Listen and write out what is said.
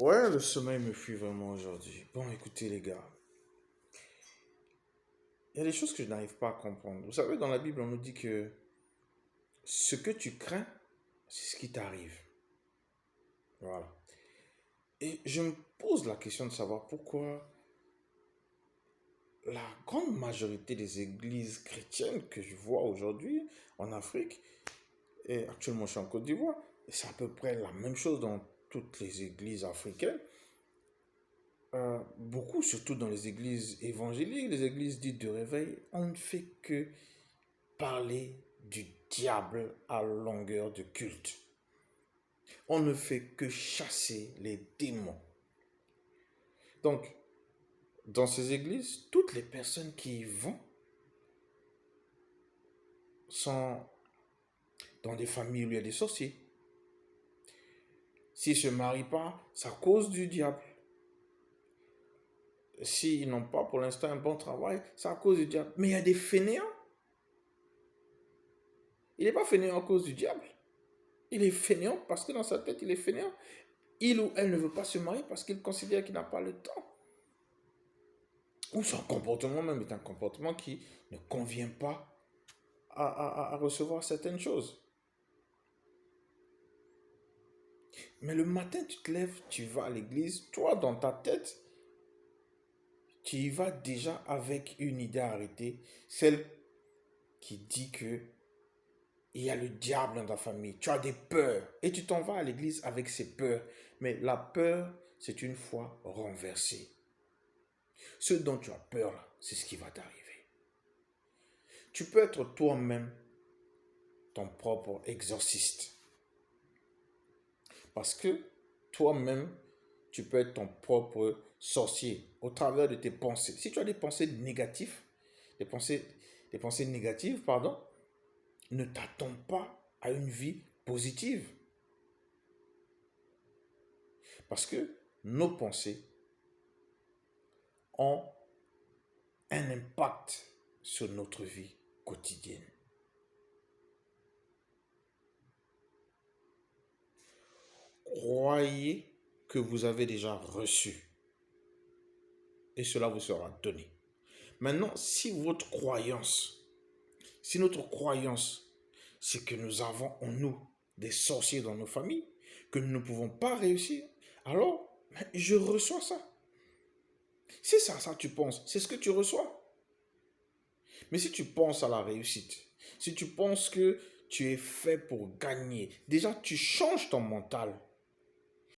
Ouais, le sommeil me fuit vraiment aujourd'hui. Bon, écoutez les gars, il y a des choses que je n'arrive pas à comprendre. Vous savez, dans la Bible, on nous dit que ce que tu crains, c'est ce qui t'arrive. Voilà. Et je me pose la question de savoir pourquoi la grande majorité des églises chrétiennes que je vois aujourd'hui en Afrique, et actuellement je suis en Côte d'Ivoire, et c'est à peu près la même chose dans toutes les églises africaines. Beaucoup, surtout dans les églises évangéliques, les églises dites de réveil, on ne fait que parler du diable à longueur de culte. On ne fait que chasser les démons. Donc, dans ces églises, toutes les personnes qui y vont sont dans des familles où il y a des sorciers. S'ils ne se marient pas, c'est à cause du diable. S'ils n'ont pas pour l'instant un bon travail, c'est à cause du diable. Mais il y a des fainéants. Il n'est pas fainéant à cause du diable. Il est fainéant parce que dans sa tête, il est fainéant. Il ou elle ne veut pas se marier parce qu'il considère qu'il n'a pas le temps. Ou son comportement même est un comportement qui ne convient pas à recevoir certaines choses. Mais le matin, tu te lèves, tu vas à l'église, toi, dans ta tête, tu y vas déjà avec une idée arrêtée, celle qui dit que il y a le diable dans ta famille, tu as des peurs, et tu t'en vas à l'église avec ces peurs. Mais la peur, c'est une foi renversée. Ce dont tu as peur, là, c'est ce qui va t'arriver. Tu peux être toi-même ton propre exorciste. Parce que toi-même, tu peux être ton propre sorcier au travers de tes pensées. Si tu as des pensées négatives, des pensées négatives, pardon, ne t'attends pas à une vie positive. Parce que nos pensées ont un impact sur notre vie quotidienne. Croyez que vous avez déjà reçu et cela vous sera donné. Maintenant, si notre croyance, c'est que nous avons en nous des sorciers dans nos familles, que nous ne pouvons pas réussir, alors je reçois ça. Si ça tu penses, c'est ce que tu reçois. Mais si tu penses à la réussite, si tu penses que tu es fait pour gagner, déjà tu changes ton mental.